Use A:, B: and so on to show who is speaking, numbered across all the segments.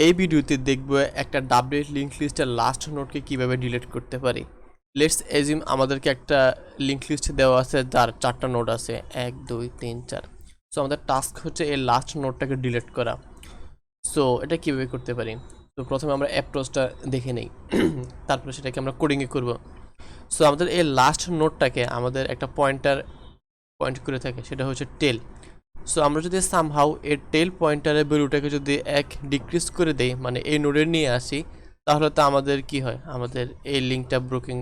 A: এই ভিডিওতে দেখব একটা ডাবলি লিঙ্ক লিস্টের লাস্ট নোডকে কিভাবে ডিলিট করতে পারি। লেটস এজিউম আমাদেরকে একটা লিঙ্ক লিস্ট দেওয়া আছে যার 4টা নোড আছে, 1 2 3 4। সো আমাদের টাস্ক হচ্ছে এই লাস্ট নোডটাকে ডিলিট করা। সো এটা কিভাবে করতে পারি? তো প্রথমে আমরা অ্যাপ্রোচটা দেখে নেই, তারপরে সেটাকে আমরা কোডিংয়ে করব। সো আমাদের এই লাস্ট নোডটাকে আমাদের একটা পয়েন্ট করে থাকে, সেটা হচ্ছে টেল। সো আমরা যদি সামহাউ এর টেল পয়েন্টারের ভ্যালুটাকে যদি 1 ডিক্রিজ করে দেই, মানে এই নোডে নিয়ে আসি, তাহলে তো আমাদের কি হয়, আমাদের এই লিঙ্কটা ব্রোকিং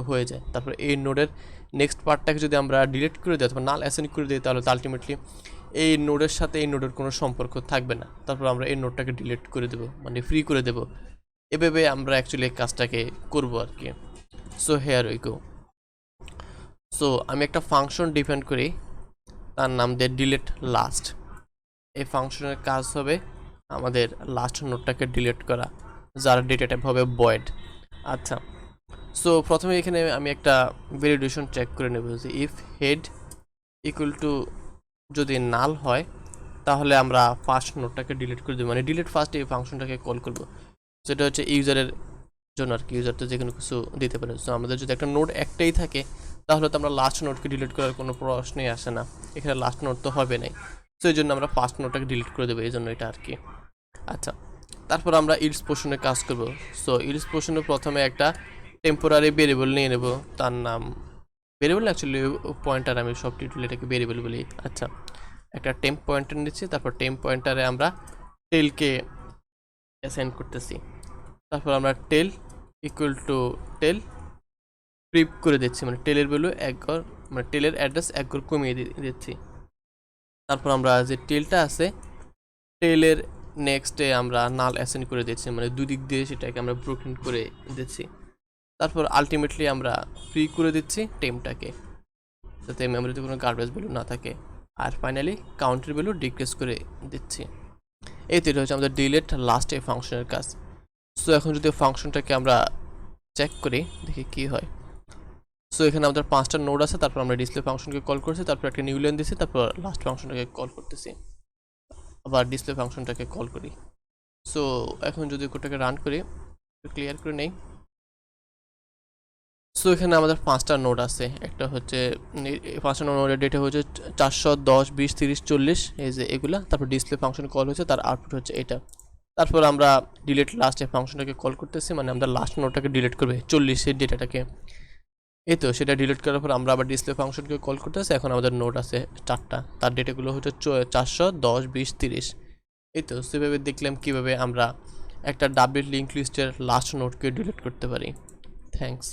A: হয়ে যায়। তারপর এই নোডের নেক্সট পার্টটাকে যদি আমরা ডিলিট করে দিই অথবা নাল অ্যাসাইন করে দিই, তাহলে তো আলটিমেটলি এই নোডের সাথে এই নোডের কোনো সম্পর্ক থাকবে না। তারপর আমরা এই নোডটাকে ডিলিট করে দেবো, মানে ফ্রি করে দেবো। এভাবে আমরা অ্যাকচুয়ালি কাজটাকে করব আর কি। So here we go. So আমি একটা ফাংশন ডিফাইন করি, তার নাম দিয়ে ডিলিট লাস্ট। এই ফাংশনের কাজ হবে আমাদের লাস্ট নোডটাকে ডিলিট করা, যার ডেটা টাইপ হবে ভয়েড। আচ্ছা, সো প্রথমে এখানে আমি একটা ভ্যালিডেশন চেক করে নেব যে ইফ হেড ইকুয়াল টু যদি নাল হয়, তাহলে আমরা ফার্স্ট নোডটাকে ডিলিট করে দেবো, মানে ডিলিট ফার্স্ট এই ফাংশনটাকে কল করব। সেটা হচ্ছে ইউজারের জন্য আর কি, ইউজার তো যে কোনো কিছু দিতে পারে। সো আমাদের যদি একটা নোড একটাই থাকে, তাহলে তো আমরা লাস্ট নোডকে ডিলিট করার কোনো প্রশ্নই আসে না, এখানে লাস্ট নোড তো হবে নাই। সো এই জন্য আমরা ফার্স্ট নোডটাকে ডিলিট করে দেবো, এই জন্য এটা আর কি। আচ্ছা, তারপর আমরা ইলস পোর্শনে কাজ করব। সো ইলস পোর্শনে প্রথমে একটা টেম্পোরারি ভেরিয়েবল নিয়ে নেব, তার নাম ভেরিয়েবল অ্যাকচুয়ালি পয়েন্টার, আমি সব টিউটোরিয়ালে এটাকে ভেরিয়েবল বলি। আচ্ছা, একটা টেম্প পয়েন্টার নিচ্ছি, তারপর টেম্প পয়েন্টারে আমরা টেলকে অ্যাসাইন করতেছি। তারপর আমরা টেল ইকুয়াল টু টেল প্রিপ করে দিচ্ছি, মানে টেলের ভ্যালু 1 ঘর, মানে টেলের অ্যাড্রেস 1 ঘর কমিয়ে দিচ্ছি। তারপর আমরা যে টেলটা আছে, টেলের নেক্সটে আমরা নাল অ্যাসাইন করে দিচ্ছি, মানে দুই দিক দিয়ে সেটাকে আমরা ব্রোকেন করে দিচ্ছি। তারপর আলটিমেটলি আমরা ফ্রি করে দিচ্ছি টেমটাকে, যাতে মেমোরিতে কোনো গার্বেজ ভ্যালু না থাকে। আর ফাইনালি কাউন্টের ভ্যালু ডিক্রিজ করে দিচ্ছি। এই তো এটা হচ্ছে আমাদের ডিলিট লাস্ট এই ফাংশনের কাজ। সো এখন যদি ফাংশনটাকে আমরা চেক করি, দেখি কি হয়। সো এখানে আমাদের 5টা নোড আছে, তারপর আমরা ডিসপ্লে ফাংশনকে কল করছি, তারপর একটা নিউ লাইন দিচ্ছি, তারপর লাস্ট ফাংশনটাকে কল করতেছি, আবার ডিসপ্লে ফাংশনটাকে কল করি। সো এখন যদি কোডটাকে রান করি, ক্লিয়ার করে নেই। সো এখানে আমাদের 5টা নোড আছে, একটা হচ্ছে 5টা নোডের ডেটা হচ্ছে 410 20 30 40, এই যে এগুলা। তারপর ডিসপ্লে ফাংশন কল হচ্ছে, তার আউটপুট হচ্ছে এটা। তারপর আমরা ডিলিট লাস্ট এই ফাংশনটাকে কল করতেছি, মানে আমরা লাস্ট নোডটাকে ডিলিট করবে 40 এর ডেটাটাকে। এই তো সেটা ডিলিট করার পর আমরা আবার ডিসপ্লে ফাংশনকে কল করতেছি। এখন আমাদের নোড আছে 4টা, তার ডেটাগুলো হচ্ছে 410 20 30। এই তো সেভাবে দেখলাম কিভাবে আমরা একটা ডাবল লিঙ্ক লিস্টের লাস্ট নোডকে ডিলিট করতে পারি। থ্যাঙ্কস।